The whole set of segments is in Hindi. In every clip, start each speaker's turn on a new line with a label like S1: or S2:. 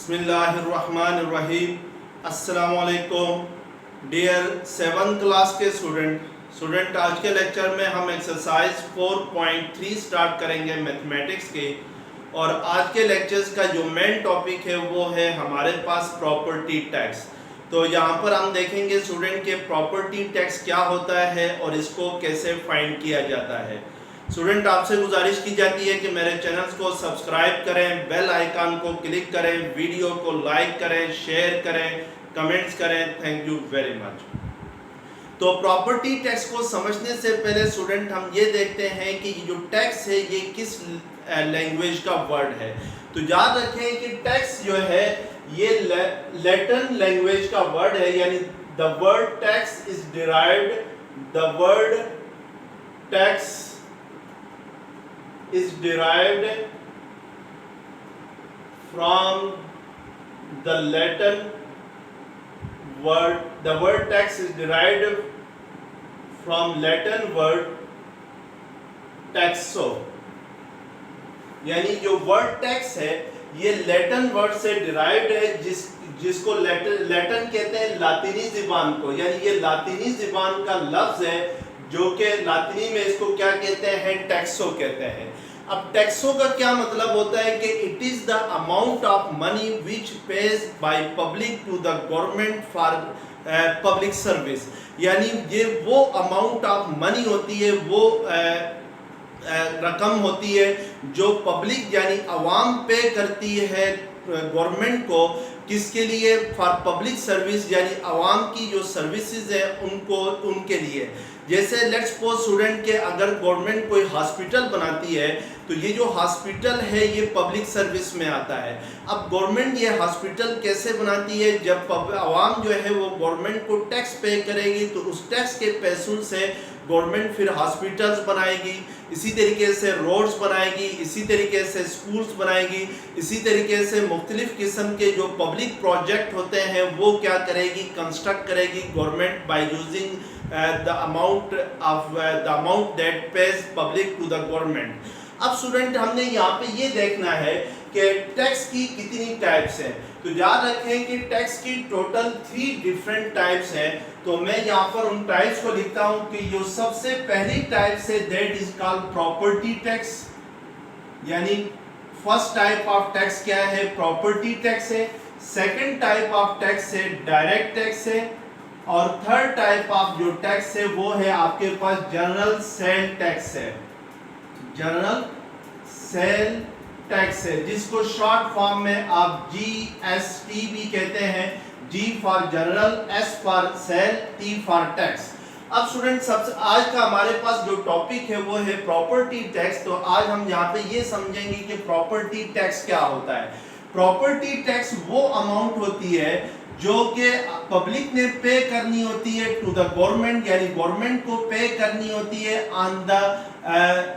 S1: बिस्मिल्लाहिर्रहमानिर्रहीम। अस्सलामुअलैकुम डियर 7th क्लास के स्टूडेंट आज के लेक्चर में हम एक्सरसाइज 4.3 स्टार्ट करेंगे मैथमेटिक्स के। और आज के लेक्चर्स का जो मेन टॉपिक है वो है हमारे पास प्रॉपर्टी टैक्स। तो यहाँ पर हम देखेंगे स्टूडेंट के प्रॉपर्टी टैक्स क्या होता है और इसको कैसे फाइंड किया जाता है। स्टूडेंट आपसे गुजारिश की जाती है कि मेरे चैनल्स को सब्सक्राइब करें, बेल आइकन को क्लिक करें, वीडियो को लाइक करें, शेयर करें, कमेंट्स करें। Thank you very much. तो प्रॉपर्टी टैक्स को समझने से पहले स्टूडेंट हम ये देखते हैं कि जो टैक्स है ये किस लैंग्वेज का वर्ड है। तो याद रखें कि टैक्स जो है ये लैटिन लैंग्वेज का वर्ड है, यानी the word tax is derived, the word tax is derived from the Latin word. The word tax is derived from Latin word taxo. यानी जो वर्ड टैक्स है ये लैटिन वर्ड से डिराइव्ड है, जिसको लैटिन कहते हैं लातीनी ज़बान को, यानी ये लातीनी ज़बान का लफ्ज है जो कि लातिनी में इसको क्या कहते हैं, टैक्सो कहते हैं। अब टैक्सो का क्या मतलब होता है कि it is the amount of money which pays by public to the government for public service. यानी ये वो अमाउंट ऑफ मनी होती है, वो रकम होती है जो पब्लिक यानी अवाम पे करती है गवर्नमेंट को, किसके लिए, फॉर पब्लिक सर्विस, यानी अवाम की जो सर्विसेज है उनको, उनके लिए। जैसे लेट्स सपोज स्टूडेंट के अगर गवर्नमेंट कोई हॉस्पिटल बनाती है तो ये जो हॉस्पिटल है ये पब्लिक सर्विस में आता है। अब गवर्नमेंट ये हॉस्पिटल कैसे बनाती है, जब आवाम जो है वो गवर्नमेंट को टैक्स पे करेगी तो उस टैक्स के पैसों से गवर्नमेंट फिर हॉस्पिटल्स बनाएगी, इसी तरीके से रोड्स बनाएगी, इसी तरीके से स्कूल्स बनाएगी, इसी तरीके से मुख्तलिफ किस्म के जो पब्लिक प्रोजेक्ट होते हैं वो क्या करेगी, कंस्ट्रक्ट करेगी government by using the amount that pays public to the government। अब स्टूडेंट हमने यहाँ पे ये देखना है कि टैक्स की कितनी टाइप्स हैं। तो याद रखें कि टैक्स की टोटल 3 डिफरेंट टाइप्स हैं। तो मैं यहाँ पर उन टाइप्स को लिखता हूँ कि जो सबसे पहली type say that is called property tax, यानी फर्स्ट टाइप ऑफ टैक्स क्या है, प्रॉपर्टी टैक्स है। सेकेंड टाइप ऑफ टैक्स है डायरेक्ट टैक्स है, और थर्ड टाइप ऑफ जो टैक्स है वो है आपके पास जनरल सेल टैक्स है, जनरल सेल टैक्स है, जिसको शॉर्ट फॉर्म में आप GST भी कहते हैं। G for general, S for sale, T for tax. अब स्टूडेंट सबसे आज का हमारे पास जो टॉपिक है वो है प्रॉपर्टी टैक्स। तो आज हम यहाँ पे ये समझेंगे कि प्रॉपर्टी टैक्स क्या होता है। प्रॉपर्टी टैक्स वो अमाउंट होती है जो कि पब्लिक ने पे करनी होती है टू द गवर्नमेंट, यानी गवर्नमेंट को पे करनी होती है ऑन द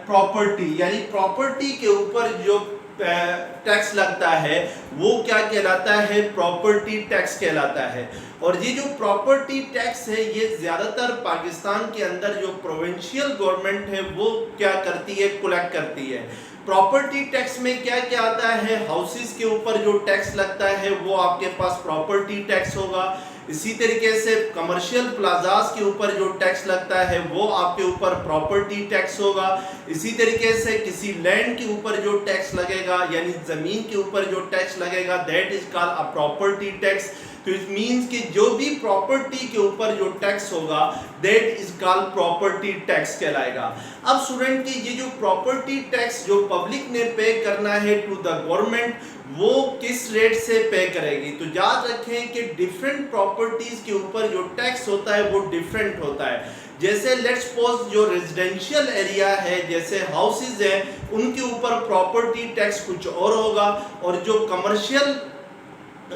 S1: प्रॉपर्टी, यानी प्रॉपर्टी के ऊपर जो टैक्स लगता है वो क्या कहलाता है, प्रॉपर्टी टैक्स कहलाता है। और ये जो प्रॉपर्टी टैक्स है ये ज़्यादातर पाकिस्तान के अंदर जो प्रोविंशियल गवर्नमेंट है वो क्या करती है, कलेक्ट करती है। प्रॉपर्टी टैक्स में क्या क्या आता है, हाउसेस के ऊपर जो टैक्स लगता है वो आपके पास प्रॉपर्टी टैक्स होगा। इसी तरीके से कमर्शियल प्लाजास के ऊपर जो टैक्स लगता है वो आपके ऊपर प्रॉपर्टी टैक्स होगा। इसी तरीके से किसी लैंड के ऊपर जो टैक्स लगेगा, यानी ज़मीन के ऊपर जो टैक्स लगेगा, that is called a property tax. तो इट मीन्स कि जो भी प्रॉपर्टी के ऊपर जो टैक्स होगा that is called property tax कहलाएगा। अब स्टूडेंट की ये जो प्रॉपर्टी टैक्स जो पब्लिक ने पे करना है टू द गवर्नमेंट, वो किस रेट से पे करेगी। तो याद रखें कि डिफरेंट प्रॉपर्टीज के ऊपर जो टैक्स होता है वो डिफरेंट होता है। जैसे लेट्स सपोज जो रेजिडेंशियल एरिया है, जैसे हाउसेज है, उनके ऊपर प्रॉपर्टी टैक्स कुछ और होगा, और जो कमर्शियल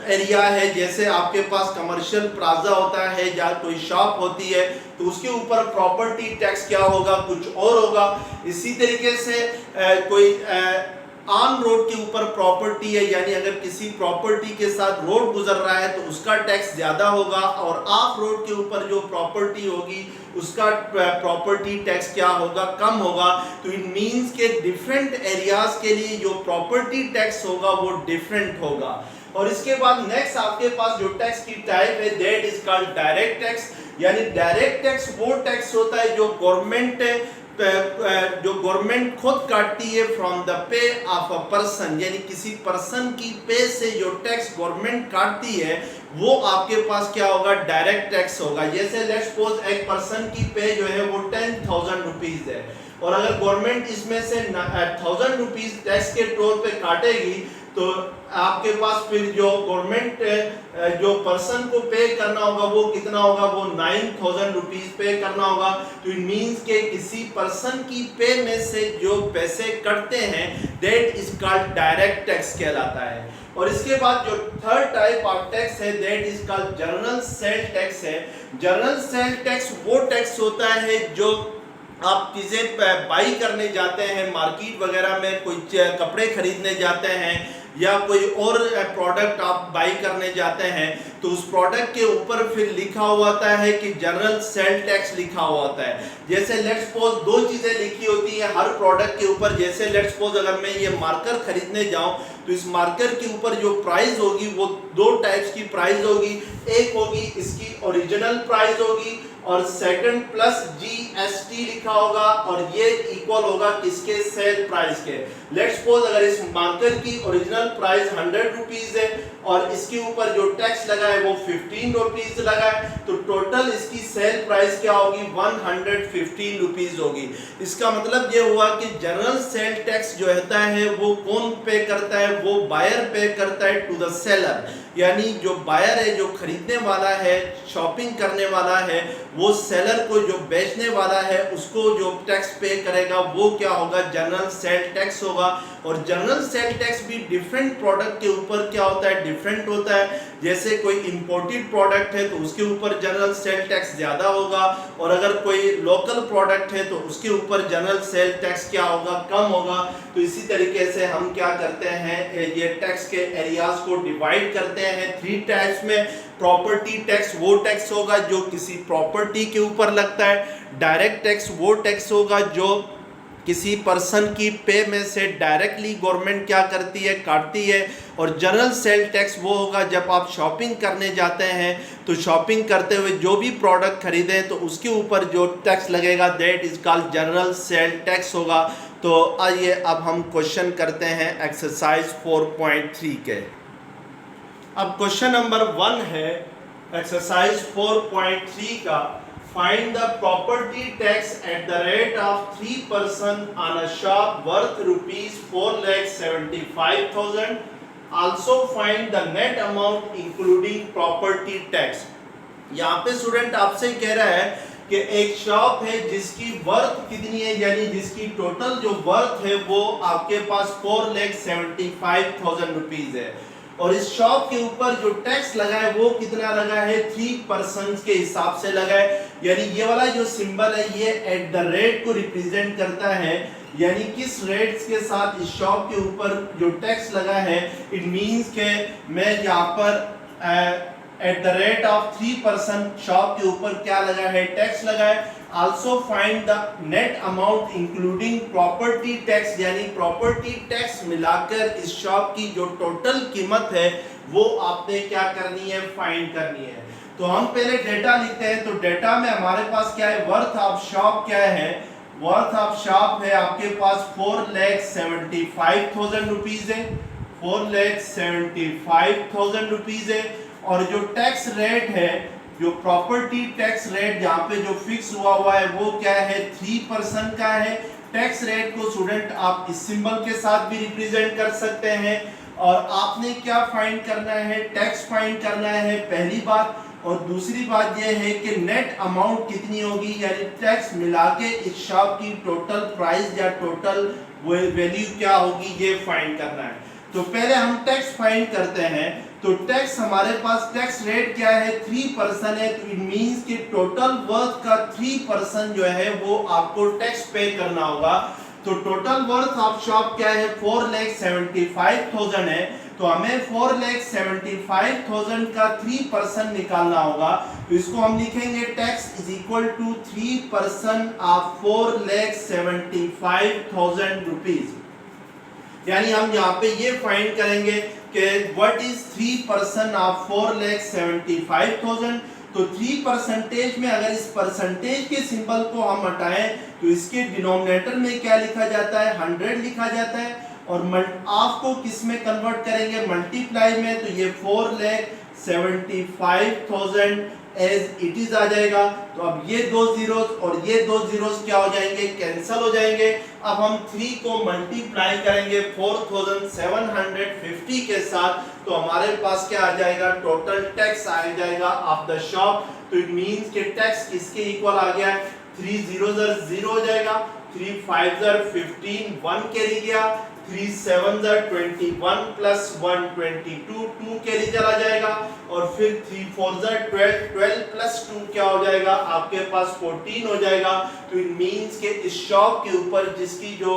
S1: एरिया है, जैसे आपके पास कमर्शियल प्लाजा होता है या कोई शॉप होती है, तो उसके ऊपर प्रॉपर्टी टैक्स क्या होगा, कुछ और होगा। इसी तरीके से कोई ऑन रोड के ऊपर प्रॉपर्टी है, यानी अगर किसी प्रॉपर्टी के साथ रोड गुजर रहा है तो उसका टैक्स ज़्यादा होगा, और ऑफ रोड के ऊपर जो प्रॉपर्टी होगी उसका प्रॉपर्टी टैक्स क्या होगा, कम होगा। तो इट मीन्स के डिफरेंट एरियाज के लिए जो प्रॉपर्टी टैक्स होगा वो डिफरेंट होगा। और इसके बाद नेक्स्ट आपके पास जो टैक्स की टाइप है that is called direct tax. यानी डायरेक्ट टैक्स वो टैक्स होता है जो गवर्नमेंट खुद काटती है from the pay of a person, यानी किसी पर्सन की पे से जो टैक्स गवर्नमेंट काटती है वो आपके पास क्या होगा, डायरेक्ट टैक्स होगा। जैसे लेट्स सपोज एक पर्सन की पे जो है वो 10,000 रुपीज है, और अगर गवर्नमेंट इसमें से 1,000 रुपीज टैक्स के तौर पे काटेगी तो आपके पास फिर जो गवर्नमेंट जो पर्सन को पे करना होगा वो कितना होगा, वो 9,000 रुपीज पे करना होगा। तो इट मींस के किसी पर्सन की पे में से जो पैसे कटते हैं that is called direct tax कहलाता है। और इसके बाद जो थर्ड टाइप ऑफ टैक्स है that is called general sale tax है। जनरल सेल टैक्स वो टैक्स होता है जो आप चीज़ें बाई करने जाते हैं मार्केट वगैरह में, कोई कपड़े खरीदने जाते हैं या कोई और प्रोडक्ट आप बाई करने जाते हैं तो उस प्रोडक्ट के ऊपर फिर लिखा हुआ होता है कि जनरल सेल टैक्स लिखा हुआ होता है। जैसे लेट्स सपोज दो चीज़ें लिखी होती हैं हर प्रोडक्ट के ऊपर। जैसे लेट्स सपोज अगर मैं ये मार्कर खरीदने जाऊं तो इस मार्कर के ऊपर जो प्राइस होगी वो दो टाइप्स की प्राइस होगी। एक होगी इसकी ओरिजिनल प्राइस होगी और सेकंड प्लस GST लिखा होगा, और ये इक्वल होगा किसके, सेल प्राइस के। लेट्स सपोज अगर इस मार्कर की ओरिजिनल प्राइस 100 रुपीज है और इसके ऊपर जो टैक्स लगा है वो 15 रुपीज लगा है, तो टोटल इसकी सेल प्राइस क्या होगी, 115 रुपीज होगी। इसका मतलब ये हुआ कि जनरल सेल टैक्स जो होता है वो कौन पे करता है, वो बायर पे करता है टू द सेलर। यानी जो बायर है, जो खरीदने वाला है, शॉपिंग करने वाला है, वो सेलर को जो बेचने वाला है उसको जो टैक्स पे करेगा वो क्या होगा, जनरल सेल टैक्स होगा। और जनरल सेल टैक्स भी डिफरेंट प्रोडक्ट के ऊपर क्या होता है, डिफरेंट होता है। जैसे कोई इंपोर्टेड प्रोडक्ट है तो उसके ऊपर जनरल सेल टैक्स ज़्यादा होगा, और अगर कोई लोकल प्रोडक्ट है तो उसके ऊपर जनरल सेल टैक्स क्या होगा, कम होगा। तो इसी तरीके से हम क्या करते हैं, ये टैक्स के एरियाज को डिवाइड करते हैं 3 टाइप्स में। प्रॉपर्टी टैक्स वो टैक्स होगा जो किसी प्रॉपर्टी के ऊपर लगता है। डायरेक्ट टैक्स वो टैक्स होगा जो किसी पर्सन की पे में से डायरेक्टली गवर्नमेंट क्या करती है, काटती है। और जनरल सेल टैक्स वो होगा जब आप शॉपिंग करने जाते हैं तो शॉपिंग करते हुए जो भी प्रोडक्ट खरीदें तो उसके ऊपर जो टैक्स लगेगा that is called general sale tax होगा। तो आइए अब हम क्वेश्चन करते हैं एक्सरसाइज 4.3 के। अब क्वेश्चन नंबर 1 है एक्सरसाइज 4.3 का, find the property tax at the rate of 3% on a shop worth ₹4,75,000। Also find the net amount including property tax. यहाँ पे स्टूडेंट आपसे कह रहा है कि एक शॉप है जिसकी वर्थ कितनी है, यानी जिसकी टोटल जो वर्थ है वो आपके पास 4,75,000 रुपीज है, और इस शॉप के ऊपर जो टैक्स लगा है वो कितना लगा है, 3% के हिसाब से लगा है। यानी ये वाला जो सिंबल है ये एट द रेट को रिप्रेजेंट करता है, यानी किस रेट्स के साथ इस शॉप के ऊपर जो टैक्स लगा है। इट मींस के मैं यहाँ पर eight the rate of 3% shop के ऊपर क्या लगा है, टैक्स लगा है। Also find the net amount including property tax, यानी प्रॉपर्टी टैक्स मिलाकर इस शॉप की जो टोटल कीमत है वो आपने क्या करनी है, फाइंड करनी है। तो हम पहले डेटा लिखते हैं। तो डेटा में हमारे पास क्या है, वर्थ ऑफ शॉप क्या है, वर्थ ऑफ शॉप है आपके पास 4,75,000 रुपीज है, 4,75,000 रुपीज है। और जो टैक्स रेट है, जो प्रॉपर्टी टैक्स रेट यहाँ पे जो फिक्स हुआ है वो क्या है, 3% का है। टैक्स रेट को स्टूडेंट आप इस सिंबल के साथ भी रिप्रेजेंट कर सकते हैं। और आपने क्या फाइंड करना है, टैक्स फाइंड करना है पहली बात। और दूसरी बात यह है कि नेट अमाउंट कितनी होगी, यानी टैक्स मिला के इस शॉप की टोटल प्राइस या टोटल वैल्यू क्या होगी ये फाइंड करना है। तो पहले हम टैक्स फाइंड करते हैं। तो टैक्स हमारे पास टैक्स रेट क्या है, 3% है। तो इट मींस कि टोटल वर्थ का 3% जो है वो आपको टैक्स पे करना होगा। तो टोटल वर्थ ऑफ शॉप क्या है, 4,75,000 है। तो हमें 4,75,000 का 3% निकालना होगा। तो इसको हम लिखेंगे tax is equal to 3% of 4,75,000 rupees. यानी हम यहाँ पे ये फाइंड करेंगे कि व्हाट इज 3% ऑफ 4,75,000। तो 3% में अगर इस परसेंटेज के सिंबल को हम हटाएं तो इसके डिनोमिनेटर में क्या लिखा जाता है, 100 लिखा जाता है, और ऑफ को किस में कन्वर्ट करेंगे, मल्टीप्लाई में, तो ये 4,75,000 एज इट इज आ जाएगा। तो अब ये दो जीरोस और ये दो जीरोस क्या हो जाएंगे, कैंसिल हो जाएंगे। अब हम 3 को मल्टीप्लाई करेंगे 4,750 के साथ, तो हमारे पास क्या आ जाएगा, टोटल टैक्स आ जाएगा ऑफ द शॉप। तो इट मींस कि टैक्स किसके इक्वल आ गया, 3 0 0 हो जाएगा, 3 5 15 1 कैरी गया, 3 7 21 प्लस 1 22 2 कैरी चला जाएगा, और फिर 3 4 12 प्लस 2 क्या हो जाएगा, आपके पास 14 हो जाएगा। तो इट मींस के इस शॉप के ऊपर जिसकी जो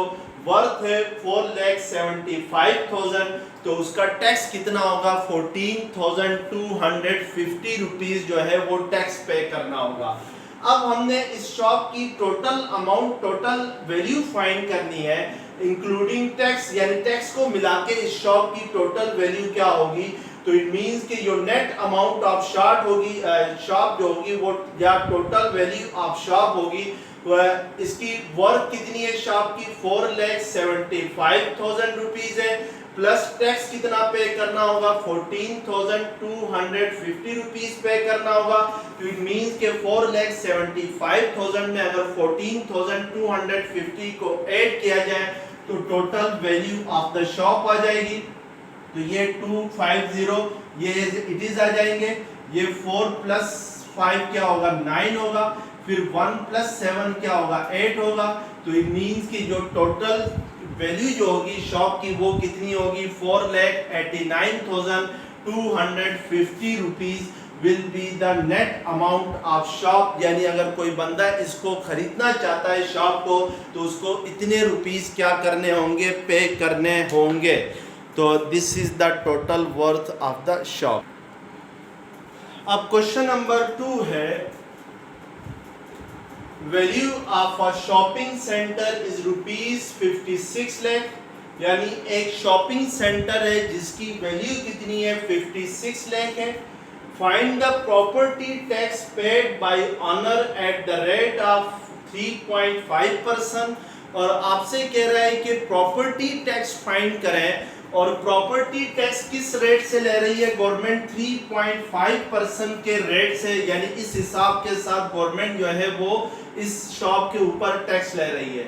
S1: वर्थ है 4,75,000, तो उसका टैक्स कितना होगा, 14,250 रुपीज जो है वो टैक्स पे करना होगा। अब हमने इस शॉप की total amount, total value find करनी है इंक्लूडिंग टैक्स, यानी टैक्स को मिला के इस शॉप की टोटल वैल्यू क्या होगी। तो इट मींस कि जो नेट अमाउंट ऑफ शॉप होगी, शॉप जो होगी वो, या टोटल वैल्यू ऑफ शॉप होगी, वह इसकी वर्थ कितनी है शॉप की, 4,75,000 रुपीज है, प्लस टैक्स कितना पे करना होगा, 14,250 रुपीज पे करना होगा। तो इट मींस के 4,75,000 में अगर 14,250 को ऐड किया जाए तो total value of the shop आ जाएगी। तो ये 250 ये इट इज आ जाएंगे, ये 4 प्लस 5 क्या होगा, 9 होगा, फिर 1 प्लस 7 क्या होगा, 8 होगा। तो इट मींस की जो टोटल वैल्यू जो होगी शॉप की वो कितनी होगी, 4,89,250 rupees will be the net amount of shop. यानी अगर कोई बंदा इसको खरीदना चाहता है शॉप को, तो उसको इतने रुपीस क्या करने होंगे, पे करने होंगे। तो this is the total worth of the shop. अब क्वेश्चन नंबर 2 है, value of a shopping centre is ₹56 lakh. यानी एक शॉपिंग सेंटर है जिसकी वैल्यू कितनी है, 56 लाख है। Find the property tax paid by honour eight the rate of 3.5%। और आपसे कह रहा है कि प्रॉपर्टी टैक्स फाइंड करें, और प्रॉपर्टी टैक्स किस रेट से ले रही है गवर्नमेंट, 3.5% के रेट से। यानी इस हिसाब के साथ गवर्नमेंट जो है वो इस शॉप के ऊपर टैक्स ले रही है।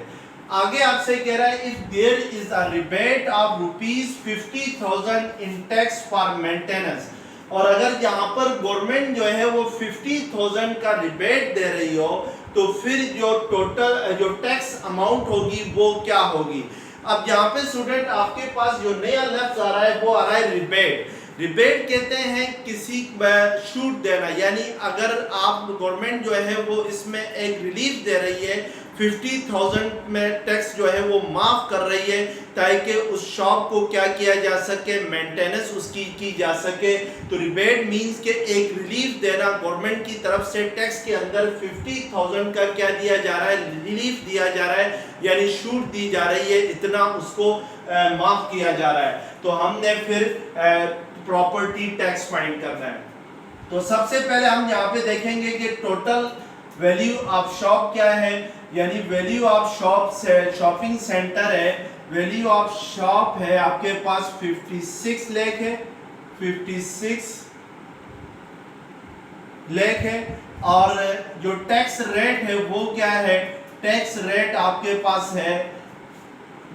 S1: आगे आपसे कह रहा है, if there is a rebate of ₹50,000 in tax for maintenance. और अगर यहाँ पर गवर्नमेंट जो है वो 50,000 का रिबेट दे रही हो, तो फिर जो टोटल जो टैक्स अमाउंट होगी वो क्या होगी। अब यहाँ पे स्टूडेंट आपके पास जो नया लफ्ज आ रहा है वो आ रहा है रिबेट। रिबेट कहते हैं किसी छूट देना, यानी अगर आप गवर्नमेंट जो है वो इसमें एक रिलीफ दे रही है, 50,000 में टैक्स जो है वो माफ कर रही है, ताकि उस शॉप को क्या किया जा सके, मेंटेनेंस उसकी की जा सके। तो रिबेट मींस के एक रिलीफ देना, गवर्नमेंट की तरफ से टैक्स के अंदर 50,000 का क्या दिया जा रहा है, रिलीफ दिया जा रहा है, यानी छूट दी जा रही है, इतना उसको माफ किया जा रहा है। तो हमने फिर प्रॉपर्टी टैक्स फाइंड करना है। तो सबसे पहले हम यहाँ पे देखेंगे कि टोटल वैल्यू ऑफ शॉप क्या है। यानी वैल्यू ऑफ शॉप से शॉपिंग सेंटर है, वैल्यू ऑफ शॉप है आपके पास 56 लाख है, 56 लाख है। और जो टैक्स रेट है वो क्या है, टैक्स रेट आपके पास है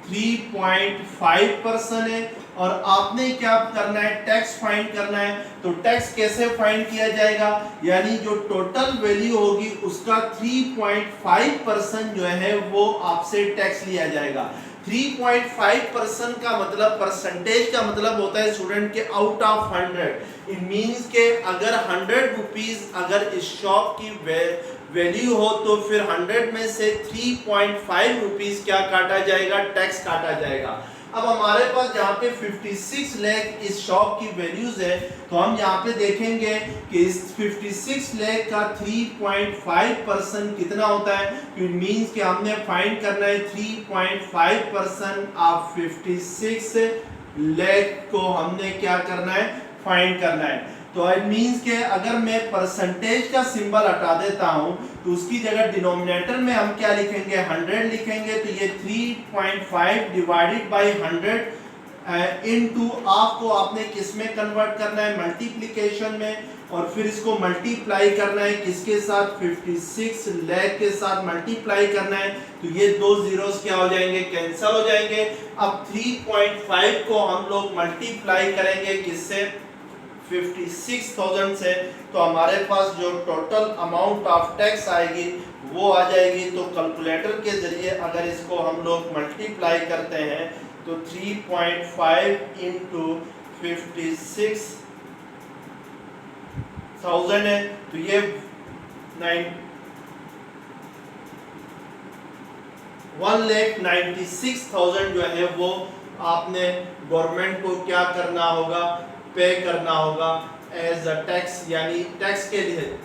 S1: 3.5% है। और आपने क्या करना है, टैक्स फाइंड करना है। तो टैक्स कैसे फाइंड किया जाएगा, यानी जो टोटल वैल्यू होगी उसका 3.5% जो है वो आपसे टैक्स लिया जाएगा। 3.5% का मतलब, परसेंटेज का मतलब होता है स्टूडेंट के आउट ऑफ 100। इट मींस के अगर 100 रुपीज अगर इस शॉप की वैल्यू हो, तो फिर 100 में से 3.5 रुपीज क्या काटा जाएगा, टैक्स काटा जाएगा। अब हमारे पास यहाँ पे 56 लाख इस शॉप की वैल्यूज है, तो हम यहाँ पे देखेंगे कि इस 56 लाख का 3.5% कितना होता है। इट मींस कि हमने फाइंड करना है 3.5% ऑफ 56 लाख को हमने क्या करना है, फाइंड करना है। तो इट मींस के अगर मैं परसेंटेज का सिंबल हटा देता हूं तो उसकी जगह डिनोमिनेटर में हम क्या लिखेंगे, 100 लिखेंगे। तो ये 3.5 डिवाइडेड बाई 100 इनटू हाफ को आपने किस में कन्वर्ट करना है, मल्टीप्लिकेशन में, और फिर इसको मल्टीप्लाई करना है किसके साथ, 56 लाख के साथ मल्टीप्लाई करना है। तो ये दो जीरोस क्या हो जाएंगे, कैंसिल हो जाएंगे। अब 3.5 को हम लोग मल्टीप्लाई करेंगे किससे, 56,000 से, तो हमारे पास जो टोटल अमाउंट ऑफ टैक्स आएगी वो आ जाएगी। तो कैलकुलेटर के जरिए अगर इसको हम लोग मल्टीप्लाई करते हैं तो 3.5 इंटू 56,000 है, तो ये 1,96,000 जो है वो आपने गवर्नमेंट को क्या करना होगा, पे करना होगा एज अ टैक्स, यानी टैक्स के लिए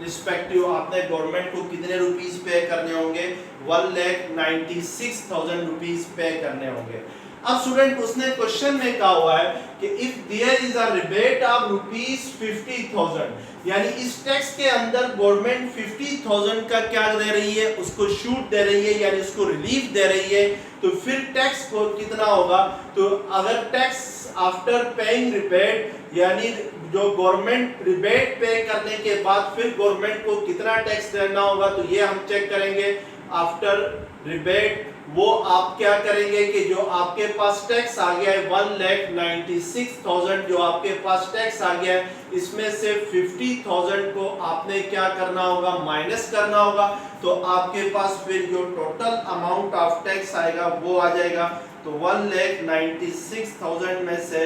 S1: रिस्पेक्टिव आपने गवर्नमेंट को कितने रुपीस पे करने होंगे, 1,96,000 रुपीस पे करने होंगे। अब स्टूडेंट उसने क्वेश्चन में कहा हुआ है कि if there is a rebate of ₹50,000, यानी इस टैक्स के अंदर गवर्नमेंट 50,000 का क्या दे रही है, उसको छूट दे रही है, यानी उसको रिलीफ दे रही है, तो फिर टैक्स को कितना होगा। तो अगर टैक्स आफ्टर पेइंग रिबेट, यानी जो गवर्नमेंट रिबेट पे करने के बाद फिर गवर्नमेंट को कितना टैक्स देना होगा, तो ये हम चेक करेंगे आफ्टर रिबेट। वो आप क्या करेंगे कि जो आपके पास टैक्स आ गया है 1,96,000 जो आपके पास टैक्स आ गया है, इसमें से 50,000 को आपने क्या करना होगा, माइनस करना होगा। तो आपके पास फिर जो टोटल अमाउंट ऑफ टैक्स आएगा वो आ जाएगा। तो 1,96,000 में से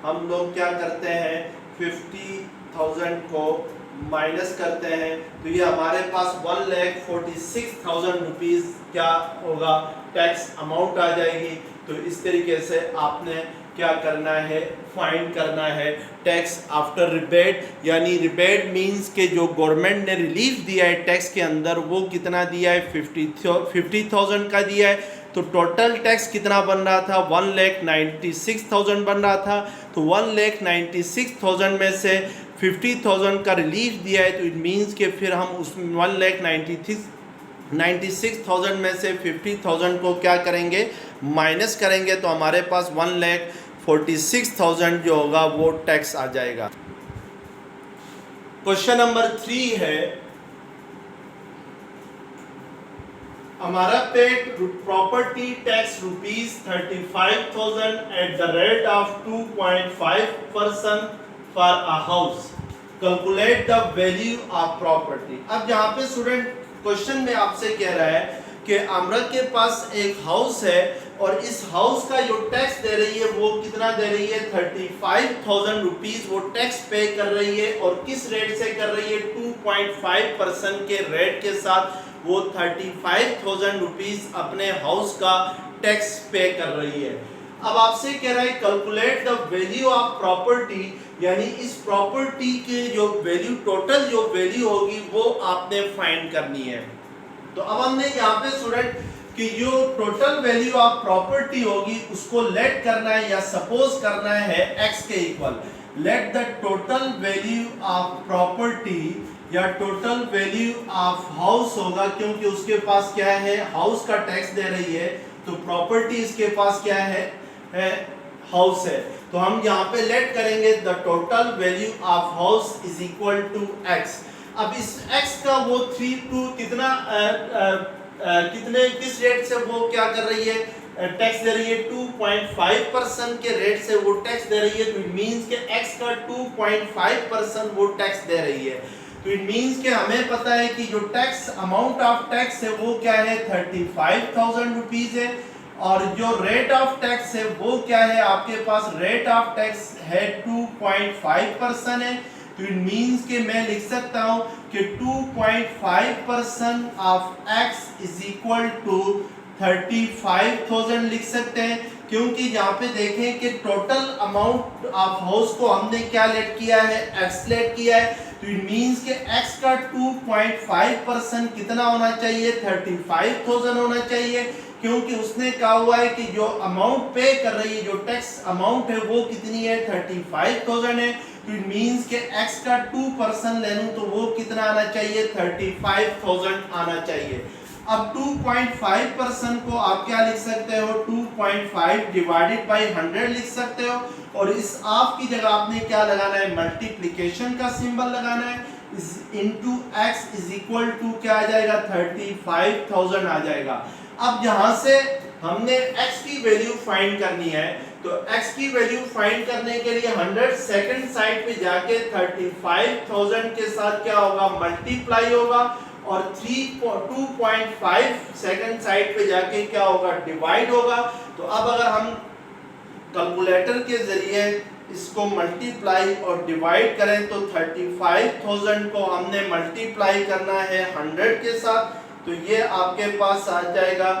S1: हम लोग क्या करते हैं, 50,000 को माइनस करते हैं, तो ये हमारे पास 1,46,000 रुपीज क्या होगा, टैक्स अमाउंट आ जाएगी। तो इस तरीके से आपने क्या करना है, फाइंड करना है टैक्स आफ्टर रिबेट, यानी रिबेट मींस के जो गवर्नमेंट ने रिलीफ दिया है टैक्स के अंदर वो कितना दिया है, 50,000 का दिया है। तो टोटल टैक्स कितना बन रहा था, 1,96,000 बन रहा था। तो 1,96,000 में से 50,000 का रिलीफ दिया है, तो इट मींस के फिर हम उस 1,96,000 में से 50,000 को क्या करेंगे, माइनस करेंगे। तो हमारे पास 1,46,000 जो होगा वो टैक्स आ जाएगा। क्वेश्चन नंबर 3 है, हमारा paid property tax ₹35,000 eight the rate of 2.5% for a house, calculate the value of property. अब यहाँ पे स्टूडेंट क्वेश्चन में आपसे कह रहा है कि आमरा के पास एक हाउस है और इस हाउस का जो टैक्स दे रही है वो कितना दे रही है, 35,000 रुपीज वो टैक्स पे कर रही है। और किस रेट से कर रही है, 2.5% के रेट के साथ वो 35,000 रुपीज अपने हाउस का टैक्स पे कर रही है। अब आपसे कह रहा है calculate the value of property, यानी इस प्रॉपर्टी के जो वैल्यू, टोटल जो वैल्यू होगी वो आपने फाइंड करनी है। तो अब हमने यहाँ पे स्टूडेंट कि जो टोटल वैल्यू ऑफ प्रॉपर्टी होगी उसको लेट करना है या सपोज करना है x के equal. Let the total value of property या टोटल वैल्यू ऑफ हाउस होगा, क्योंकि उसके पास क्या है, हाउस का टैक्स दे रही है, तो प्रॉपर्टी इसके पास क्या है, हाउस है। तो हम यहाँ पे लेट करेंगे the total value of house is equal to x। अब इस x का वो 3 टू कितना किस रेट से वो क्या कर रही है, टैक्स दे रही है, 2.5% के रेट से वो टैक्स दे रही है। तो इट मींस के x का 2.5% वो टैक्स दे रही है। तो इट मींस के हमें पता है कि जो टैक्स अमाउंट ऑफ टैक्स है वो क्या है, 35,000 रुपीज है। और जो रेट ऑफ टैक्स है वो क्या है, आपके पास रेट ऑफ टैक्स है 2.5% है। तो इट मींस के मैं लिख सकता हूं कि 2.5% of x is equal to 35,000 लिख सकते हैं, क्योंकि यहाँ पे देखें कि टोटल अमाउंट ऑफ हाउस को हमने क्या लेट किया है, x लेट किया है। तो इट मींस के x का 2.5% कितना होना चाहिए, 35,000 होना चाहिए, क्योंकि उसने कहा हुआ है कि जो अमाउंट पे कर रही है, जो टैक्स अमाउंट है वो कितनी है, 35,000 है। तो इट मींस के x का 2% ले लूं तो वो कितना आना चाहिए, 35,000 आना चाहिए। अब 2.5% को आप क्या लिख सकते हो, 2.5 डिवाइडेड बाई 100 लिख सकते हो, और इस ऑफ की जगह आपने क्या लगाना है, मल्टीप्लिकेशन का सिंबल लगाना है, into x is equal to क्या आ जाएगा, 35,000 आ जाएगा। अब यहां से हमने x की वैल्यू फाइंड करनी है, तो x की वैल्यू फाइंड करने के लिए 100 सेकंड साइड पे जाके 35,000 के साथ क्या होगा, मल्टीप्लाई होगा, और 2.5 सेकंड साइड पे जाके क्या होगा, डिवाइड होगा। तो अब अगर हम कैलकुलेटर के जरिए इसको मल्टीप्लाई और डिवाइड करें तो 35,000 को हमने मल्टीप्लाई करना है 100 के साथ, तो ये आपके पास आ जाएगा,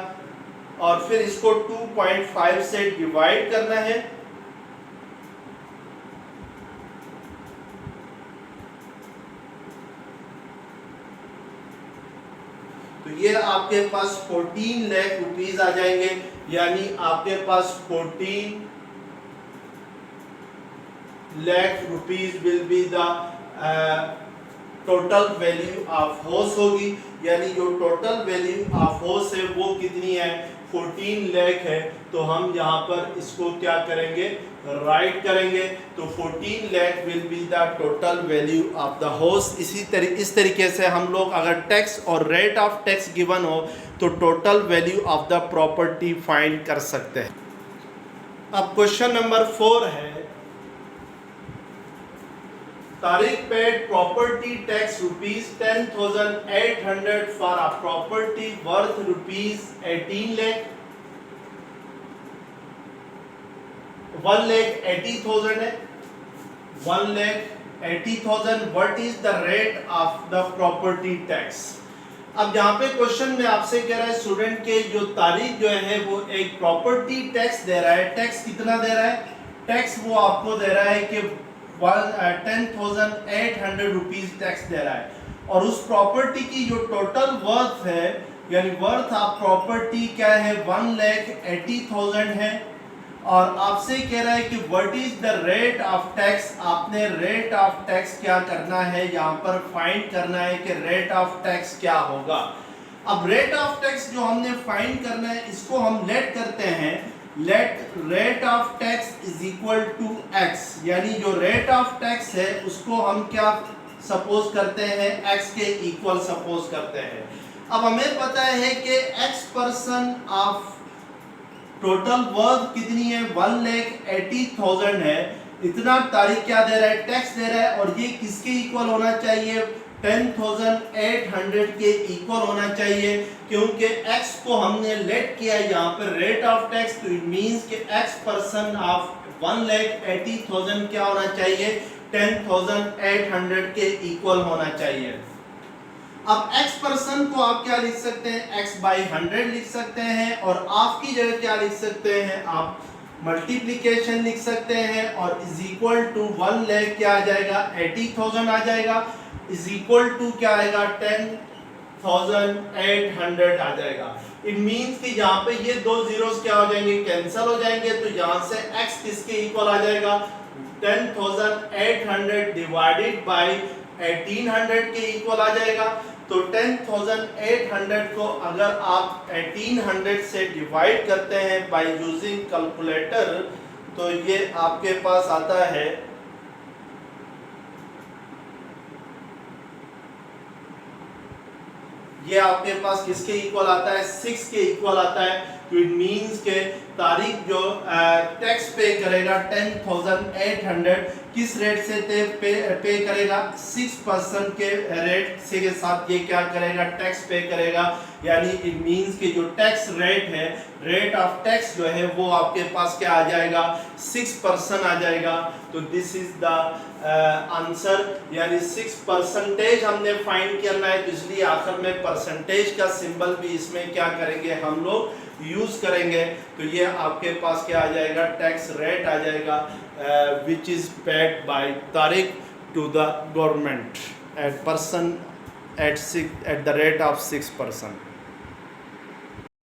S1: और फिर इसको 2.5 से डिवाइड करना है, तो ये आपके पास 14 लाख रुपीस आ जाएंगे, यानी आपके पास 14 lakh rupees will be the total value of house होगी, यानी जो टोटल वैल्यू ऑफ हाउस है वो कितनी है, 14 लाख है। तो हम यहाँ पर इसको क्या करेंगे, राइट करेंगे, तो 14 lakh will be the total value of the house. इस तरीके से हम लोग अगर टैक्स और रेट ऑफ टैक्स गिवन हो तो total value of the property find कर सकते हैं। अब क्वेश्चन नंबर 4 है, तारीख paid property tax rupees 10,800 for a property worth rupees 18 lakh, 1,80,000 है, 1,80,000। What is the rate of the property tax. अब यहाँ पे क्वेश्चन में आपसे कह रहा है स्टूडेंट के जो तारीख जो है वो एक प्रॉपर्टी टैक्स दे रहा है, टैक्स कितना दे रहा है, टैक्स वो आपको दे रहा है कि 10,800 रुपीज टैक्स दे रहा है, और उस प्रॉपर्टी की जो टोटल वर्थ है, यानी वर्थ ऑफ प्रॉपर्टी क्या है, 1,80,000 है, और आपसे कह रहा है कि what is the rate of tax. आपने रेट ऑफ टैक्स क्या करना है, यहाँ पर फाइंड करना है कि रेट ऑफ टैक्स क्या होगा। अब रेट ऑफ टैक्स जो हमने फाइंड करना है इसको हम लेट करते हैं, let rate of tax is equal to x, यानी जो रेट ऑफ टैक्स है उसको हम क्या सपोज करते हैं, x के इक्वल सपोज करते हैं। अब हमें पता है कि x% ऑफ टोटल वर्थ कितनी है, 1,80,000 है, इतना तारीख क्या दे रहा है, टैक्स दे रहा है, और ये किसके इक्वल होना चाहिए, 10,800 के इक्वल होना चाहिए, क्योंकि x को हमने लेट किया है यहाँ पर रेट ऑफ टैक्स, तो इट मींस कि x% ऑफ 1,80,000 क्या होना चाहिए, 10,800 के इक्वल होना चाहिए। अब x% को आप क्या लिख सकते हैं, x/100 लिख सकते हैं, और ऑफ की जगह क्या लिख सकते हैं, आप मल्टीप्लिकेशन लिख सकते हैं, और इज इक्वल टू 1 लाख क्या आ जाएगा, 80,000 आ जाएगा, इज इक्वल टू क्या आएगा, 10,800 आ जाएगा। इट मींस कि यहाँ पे ये दो जीरोस क्या हो जाएंगे, कैंसिल हो जाएंगे, तो यहाँ से x किसके इक्वल आ जाएगा, 10,800 डिवाइडेड बाय 1,800 के इक्वल आ जाएगा। तो 10,800 को अगर आप 1,800 से डिवाइड करते हैं बाय यूजिंग कैलकुलेटर, तो ये आपके पास आता है, ये आपके पास किसके इक्वल आता है, 6 के इक्वल आता है। तो इट मींस के तारीख जो टैक्स पे करेगा 10,800 किस रेट से पे करेगा, 6% के रेट से के साथ ये क्या करेगा, टैक्स पे करेगा, यानी इट मींस कि जो टैक्स रेट है, रेट ऑफ टैक्स जो है वो आपके पास क्या आ जाएगा, 6% आ जाएगा। तो दिस इज द आंसर, यानी 6% हमने फाइंड करना है, तो इसलिए आखिर में परसेंटेज का सिंबल भी इसमें क्या करेंगे, हम लोग यूज करेंगे। तो ये आपके पास क्या आ जाएगा, टैक्स रेट आ जाएगा, which is paid by Tariq to the government at the rate of 6%।